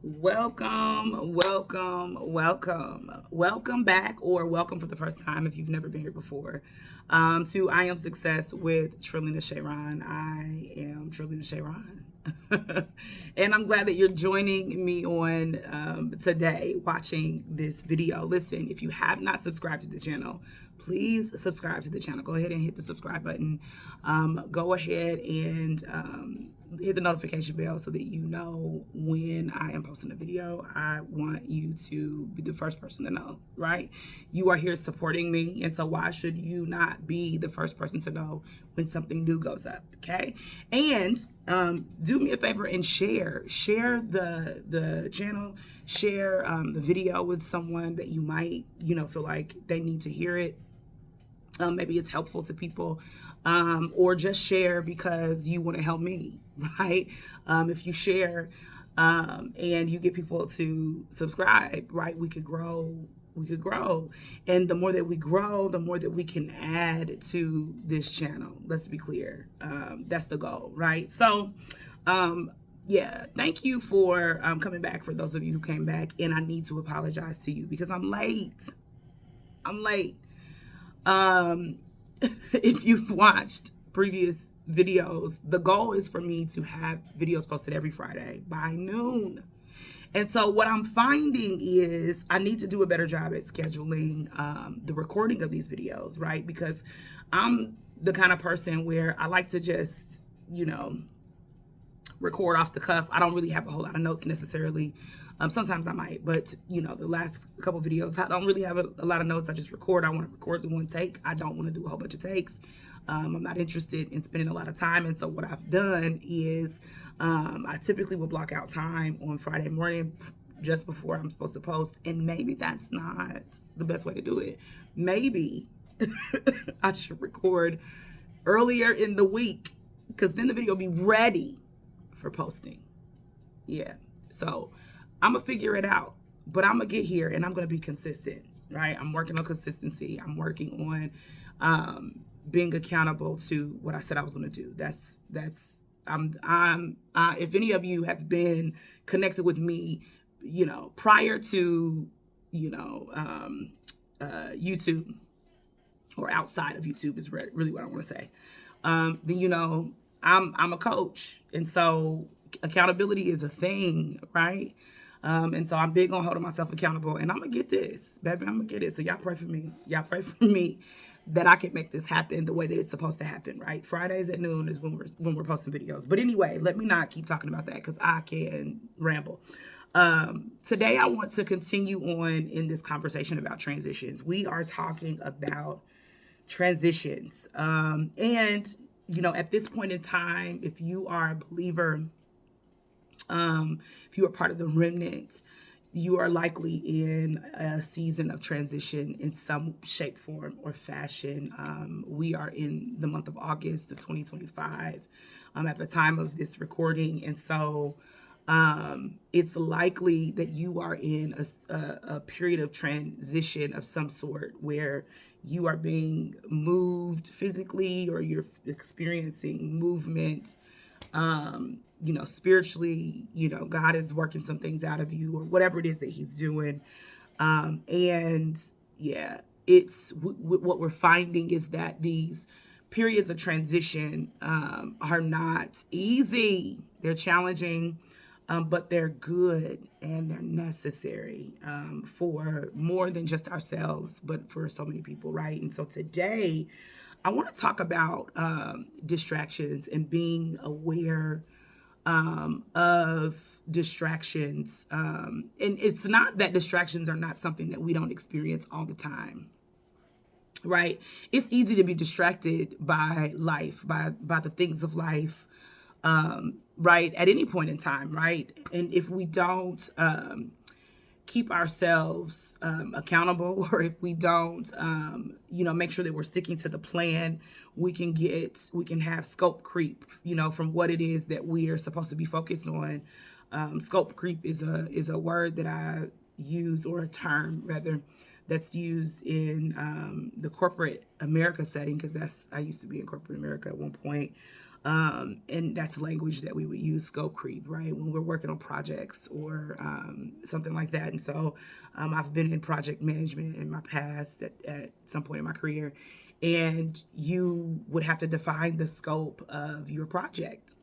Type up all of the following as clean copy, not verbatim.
Welcome back, or welcome for the first time if you've never been here before, to I Am Success with Trilina Sharon. I am Trilina Sharon. And I'm glad that you're joining me on today watching this video. Listen, if you have not subscribed to the channel, please subscribe to the channel. Go ahead and hit the subscribe button. Go ahead and hit the notification bell so that you know when I am posting a video. I want you to be the first person to know, right? You are here supporting me, and so why should you not be the first person to know when something new goes up, okay? And do me a favor and share the channel, share the video with someone that you might feel like they need to hear it. Maybe it's helpful to people, or just share because you want to help me, right? If you share and you get people to subscribe, right, we could grow. And the more that we grow, the more that we can add to this channel. Let's be clear. That's the goal, right? So yeah, thank you for coming back, for those of you who came back. And I need to apologize to you because I'm late. If you've watched previous videos, the goal is for me to have videos posted every Friday by noon. And so what I'm finding is I need to do a better job at scheduling the recording of these videos, right? Because I'm the kind of person where I like to just, record off the cuff. I don't really have a whole lot of notes necessarily. Sometimes I might, but the last couple videos, I don't really have a lot of notes. I just record. I want to record the one take. I don't want to do a whole bunch of takes. I'm not interested in spending a lot of time. And so what I've done is I typically will block out time on Friday morning just before I'm supposed to post. And maybe that's not the best way to do it. Maybe I should record earlier in the week, because then the video will be ready for posting. Yeah. So I'm going to figure it out, but I'm going to get here and I'm going to be consistent, right? I'm working on consistency. I'm working on being accountable to what I said I was going to do. If any of you have been connected with me, prior to, YouTube, or outside of YouTube is really what I want to say. Then, I'm a coach. And so accountability is a thing, right? And so I'm big on holding myself accountable, and I'm gonna get this, baby. I'm gonna get it. So y'all pray for me. Y'all pray for me that I can make this happen the way that it's supposed to happen, right? Fridays at noon is when we're posting videos. But anyway, let me not keep talking about that because I can ramble. Today I want to continue on in this conversation about transitions. We are talking about transitions. And at this point in time, if you are a believer, if you are part of the remnant, you are likely in a season of transition in some shape, form, or fashion. We are in the month of August of 2025 at the time of this recording. And so it's likely that you are in a period of transition of some sort where you are being moved physically, or you're experiencing movement spiritually. God is working some things out of you, or whatever it is that he's doing. And yeah, it's what we're finding is that these periods of transition are not easy. They're challenging, but they're good and they're necessary for more than just ourselves, but for so many people, right? And so today, I want to talk about distractions and being aware of distractions. And it's not that distractions are not something that we don't experience all the time, right? It's easy to be distracted by life, by the things of life, right? At any point in time, right? And if we don't keep ourselves accountable, or if we don't, make sure that we're sticking to the plan, we can have scope creep, from what it is that we are supposed to be focused on. Scope creep is a word that I use, or a term rather, that's used in the corporate America setting, because I used to be in corporate America at one point. And that's language that we would use, scope creep, right? When we're working on projects or something like that. And so I've been in project management in my past at some point in my career, and you would have to define the scope of your project,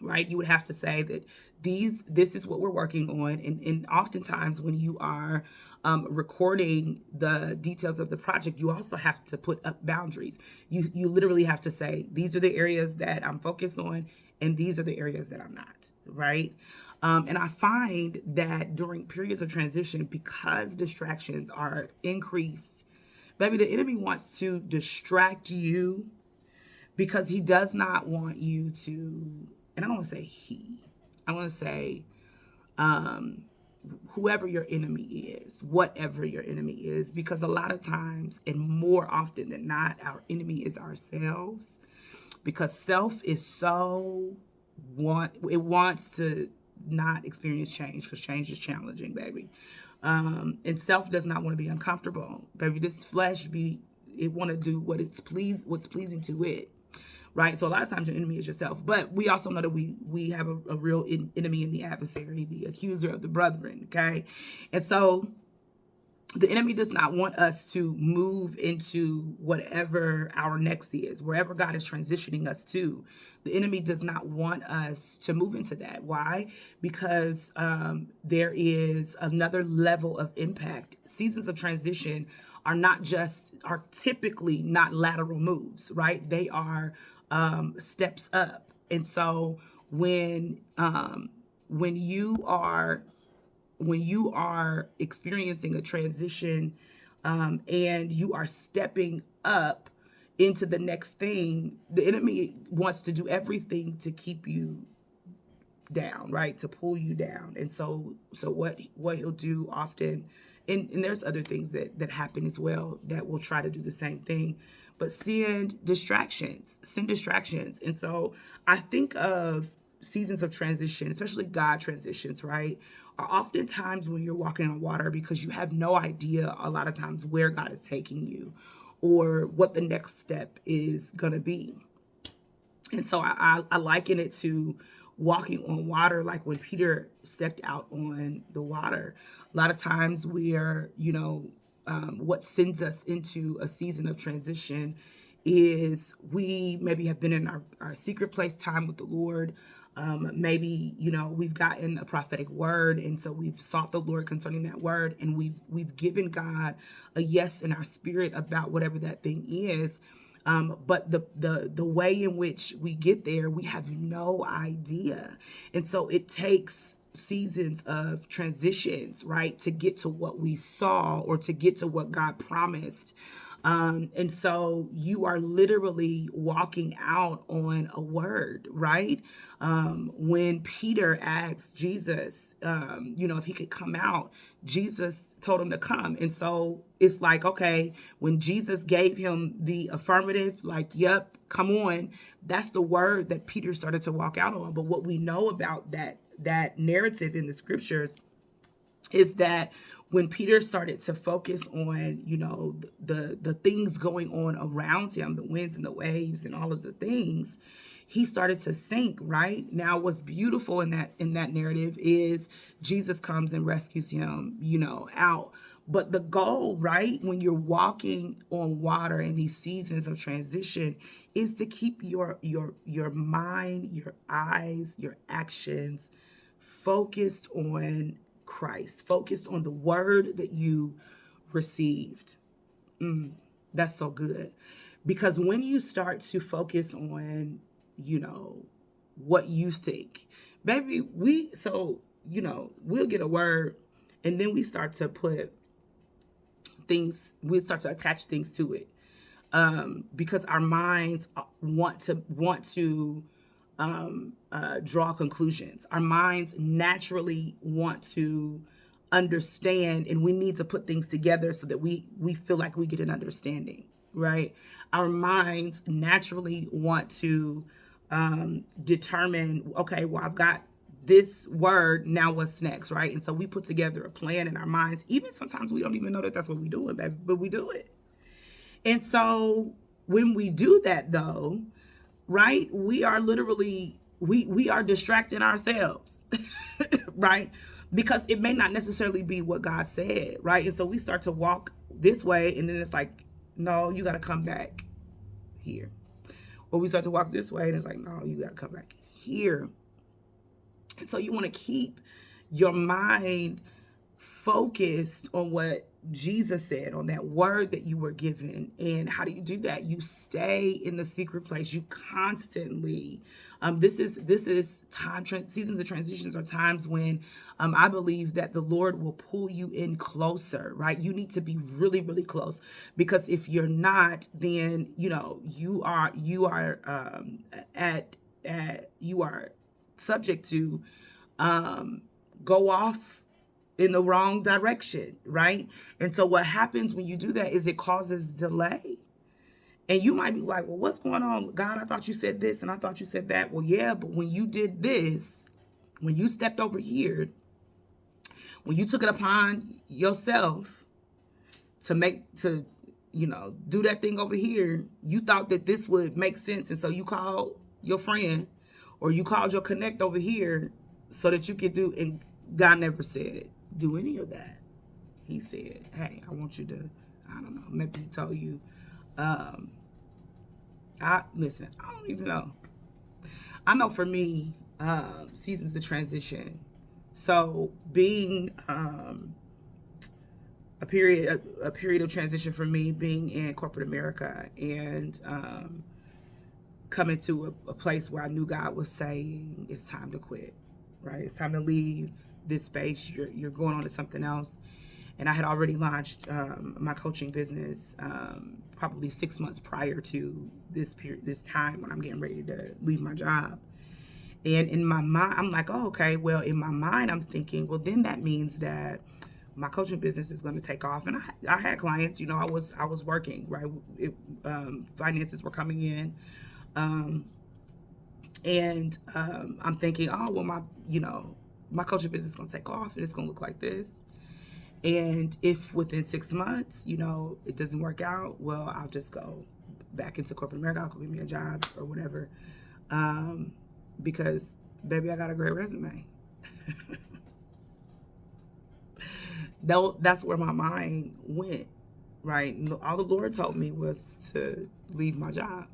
right? You would have to say that this is what we're working on. And oftentimes when you are recording the details of the project, you also have to put up boundaries. You literally have to say, these are the areas that I'm focused on, and these are the areas that I'm not, right? And I find that during periods of transition, because distractions are increased, baby, the enemy wants to distract you because he does not want you to, and I don't want to say he, I want to say whoever your enemy is, whatever your enemy is, because a lot of times, and more often than not, our enemy is ourselves, because self is it wants to not experience change, because change is challenging, baby. And self does not want to be uncomfortable, baby. This flesh it want to do what's pleasing to it. Right. So a lot of times your enemy is yourself, but we also know that we have a real enemy in the adversary, the accuser of the brethren. Okay. And so the enemy does not want us to move into whatever our next is, wherever God is transitioning us to. The enemy does not want us to move into that. Why? Because there is another level of impact. Seasons of transition are typically not lateral moves, right? They are steps up. And so when you are experiencing a transition and you are stepping up into the next thing, the enemy wants to do everything to keep you down, right? To pull you down. And so what he'll do often, and there's other things that happen as well that will try to do the same thing, but send distractions. And so I think of seasons of transition, especially God transitions, right, are oftentimes when you're walking on water, because you have no idea a lot of times where God is taking you or what the next step is going to be. And so I liken it to walking on water, like when Peter stepped out on the water. A lot of times we are, what sends us into a season of transition is we maybe have been in our secret place time with the Lord. Maybe, we've gotten a prophetic word, and so we've sought the Lord concerning that word, and we've given God a yes in our spirit about whatever that thing is. But the way in which we get there, we have no idea. And so it takes seasons of transitions, right, to get to what we saw or to get to what God promised. And so you are literally walking out on a word, right? When Peter asked Jesus, if he could come out, Jesus told him to come. And so it's like, okay, when Jesus gave him the affirmative, like, yep, come on, that's the word that Peter started to walk out on. But what we know about that narrative in the scriptures is that when Peter started to focus on, the things going on around him, the winds and the waves and all of the things, he started to sink, right? Now, what's beautiful in that narrative is Jesus comes and rescues him, out. But the goal, right, when you're walking on water in these seasons of transition, is to keep your mind, your eyes, your actions focused on Christ, focused on the word that you received. That's so good. Because when you start to focus on, what you think, baby, we'll get a word, and then we start to put things, we start to attach things to it. Because our minds want to draw conclusions. Our minds naturally want to understand, and we need to put things together so that we feel like we get an understanding, right? Our minds naturally want to determine, okay, well, I've got this word, now what's next, right? And so we put together a plan in our minds. Even sometimes we don't even know that that's what we're doing, baby, but we do it. And so when we do that, though, right? We are literally, we are distracting ourselves, right? Because it may not necessarily be what God said, right? And so we start to walk this way, and then it's like, no, you got to come back here. Or we start to walk this way, and it's like, no, you got to come back here. And so you want to keep your mind focused on what Jesus said, on that word that you were given. And how do you do that? You stay in the secret place. You constantly, this is time, seasons of transitions are times when I believe that the Lord will pull you in closer, right? You need to be really, really close, because if you're not, then, you know, you are subject to go off in the wrong direction, right? And so what happens when you do that is it causes delay. And you might be like, well, what's going on? God, I thought you said this and I thought you said that. Well, yeah, but when you did this, when you stepped over here, when you took it upon yourself to do that thing over here, you thought that this would make sense. And so you called your friend, or you called your connect over here so that you could do, and God never said do any of that. He said, hey, I want you to, I don't know, maybe he told you, I don't even know. I know for me, seasons of transition. So being a period of transition for me, being in corporate America, and coming to a place where I knew God was saying, it's time to quit, right? It's time to leave this space. You're going on to something else. And I had already launched my coaching business probably 6 months prior to this time when I'm getting ready to leave my job. And in my mind, I'm like, oh, okay. Well, in my mind, I'm thinking, well, then that means that my coaching business is going to take off. And I had clients, you know, I was working, right? Finances were coming in. I'm thinking, oh, well, my coaching business is going to take off and it's going to look like this. And if within 6 months, you know, it doesn't work out, well, I'll just go back into corporate America. I'll go get me a job or whatever. Because, baby, I got a great resume. That's where my mind went, right? All the Lord told me was to leave my job.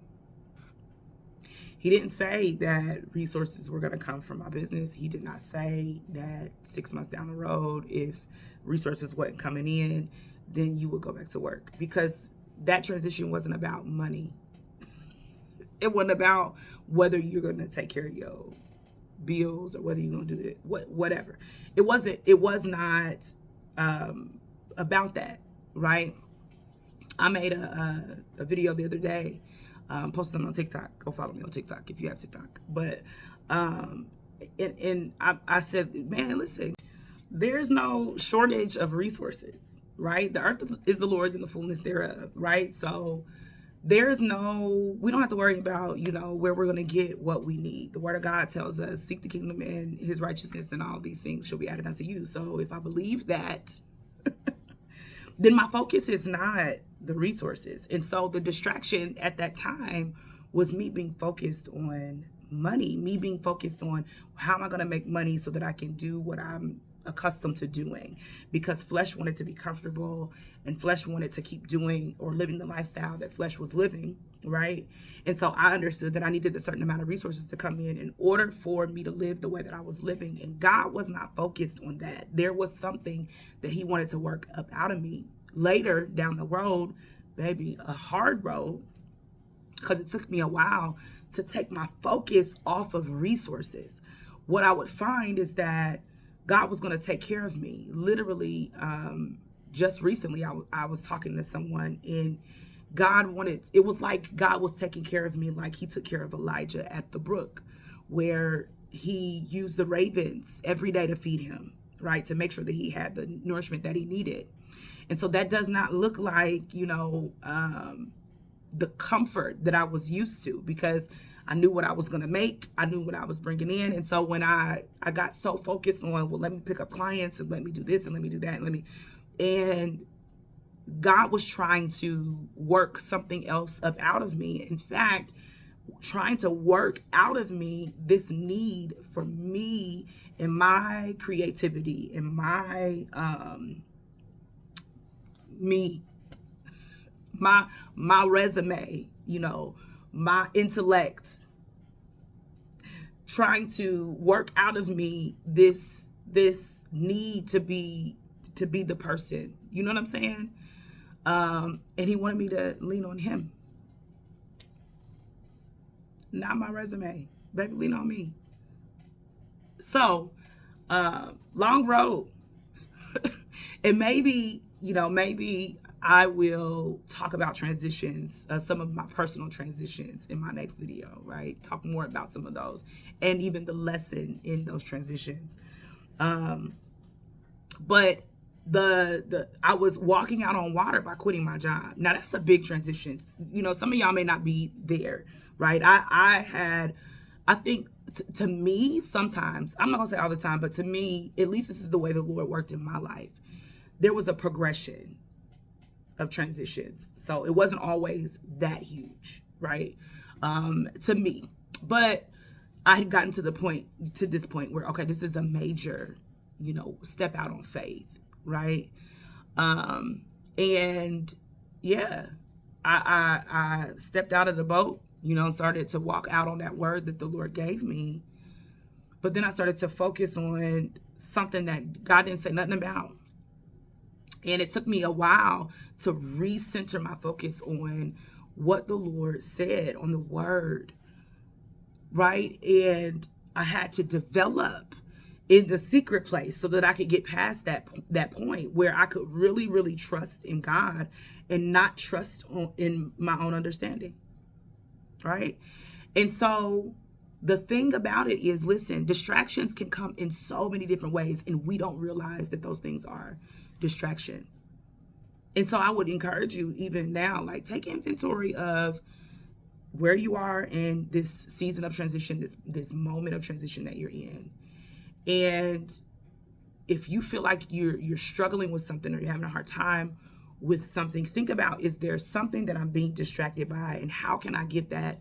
He didn't say that resources were going to come from my business. He did not say that 6 months down the road, if resources wasn't coming in, then you would go back to work. Because that transition wasn't about money. It wasn't about whether you're going to take care of your bills or whether you're going to do it, whatever. It was not about that, right? I made a video the other day, posted them on TikTok. Go follow me on TikTok if you have TikTok. But and I said, man, listen, there's no shortage of resources, right? The earth is the Lord's and the fullness thereof, right? So we don't have to worry about, you know, where we're going to get what we need. The word of God tells us, seek the kingdom and his righteousness, and all these things shall be added unto you. So if I believe that, then my focus is not the resources. And so the distraction at that time was me being focused on money, me being focused on how am I going to make money so that I can do what I'm accustomed to doing, because flesh wanted to be comfortable and flesh wanted to keep doing or living the lifestyle that flesh was living, right? And so I understood that I needed a certain amount of resources to come in order for me to live the way that I was living. And God was not focused on that. There was something that he wanted to work up out of me later down the road, baby, a hard road, because it took me a while to take my focus off of resources. What I would find is that God was going to take care of me. Literally, just recently, I was talking to someone, and it was like God was taking care of me like he took care of Elijah at the brook, where he used the ravens every day to feed him, right? To make sure that he had the nourishment that he needed. And so that does not look like, you know, the comfort that I was used to, because I knew what I was going to make. I knew what I was bringing in. And so when I got so focused on, well, let me pick up clients and let me do this and let me do that. And God was trying to work something else up out of me. In fact, trying to work out of me this need for me and my creativity and my me, my resume, you know, my intellect, trying to work out of me this need to be the person. You know what I'm saying? And he wanted me to lean on him. Not my resume. Baby, lean on me. So, long road. And maybe, you know, maybe I will talk about transitions, some of my personal transitions in my next video, right? Talk more about some of those and even the lesson in those transitions. But I was walking out on water by quitting my job. Now that's a big transition. You know, some of y'all may not be there, right? I think to me, sometimes, I'm not gonna say all the time, but to me, at least this is the way the Lord worked in my life. There was a progression of transitions. So it wasn't always that huge, right? To me, but I had gotten to this point where, okay, this is a major, you know, step out on faith, right? And yeah, I stepped out of the boat, you know, started to walk out on that word that the Lord gave me. But then I started to focus on something that God didn't say nothing about. And it took me a while to recenter my focus on what the Lord said, on the word, right? And I had to develop in the secret place so that I could get past that point where I could really, really trust in God and not trust in my own understanding, right? And so the thing about it is, listen, distractions can come in so many different ways, and we don't realize that those things are distractions. And so I would encourage you even now, like, take inventory of where you are in this season of transition, this moment of transition that you're in. And if you feel like you're struggling with something or you're having a hard time with something, think about, is there something that I'm being distracted by, and how can I get that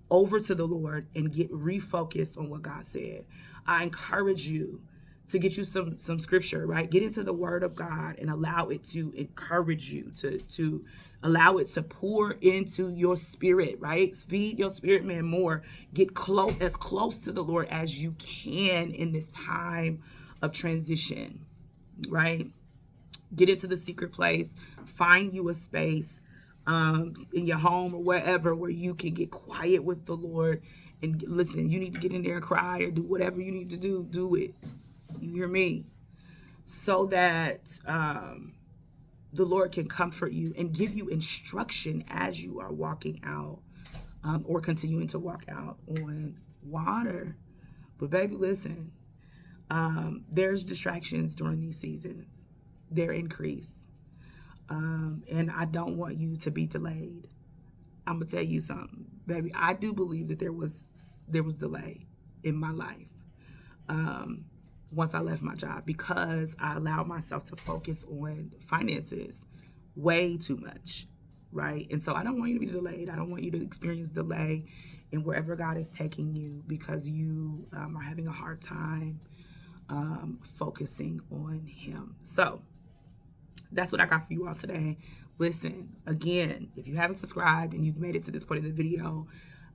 over to the Lord and get refocused on what God said? I encourage you to get you some scripture, right? Get into the word of God and allow it to encourage you, to allow it to pour into your spirit, right? Feed your spirit man more. Get as close to the Lord as you can in this time of transition, right? Get into the secret place. Find you a space in your home or wherever where you can get quiet with the Lord. And listen, you need to get in there and cry or do whatever you need to do it. You hear me? So that the Lord can comfort you and give you instruction as you are walking out or continuing to walk out on water. But baby, listen, there's distractions during these seasons. They're increased. And I don't want you to be delayed. I'm gonna tell you something, baby. I do believe that there was delay in my life once I left my job, because I allowed myself to focus on finances way too much, right? And so I don't want you to be delayed. I don't want you to experience delay in wherever God is taking you because you are having a hard time focusing on Him. So that's what I got for you all today. Listen, again, if you haven't subscribed and you've made it to this point of the video,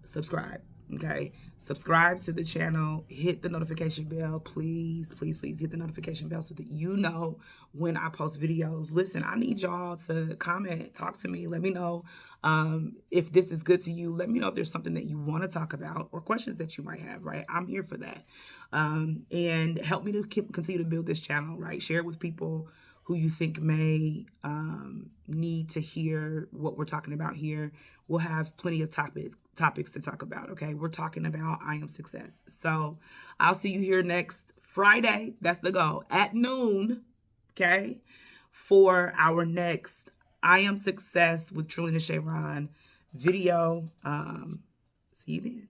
subscribe, okay? Subscribe to the channel. Hit the notification bell. Please, please, please hit the notification bell so that you know when I post videos. Listen, I need y'all to comment, talk to me. Let me know if this is good to you. Let me know if there's something that you want to talk about or questions that you might have, right? I'm here for that. And help me to continue to build this channel, right? Share it with people who you think may need to hear what we're talking about here. We'll have plenty of topics to talk about, okay? We're talking about I Am Success. So I'll see you here next Friday. That's the goal. At noon, okay? For our next I Am Success with Trillina Sharon video. See you then.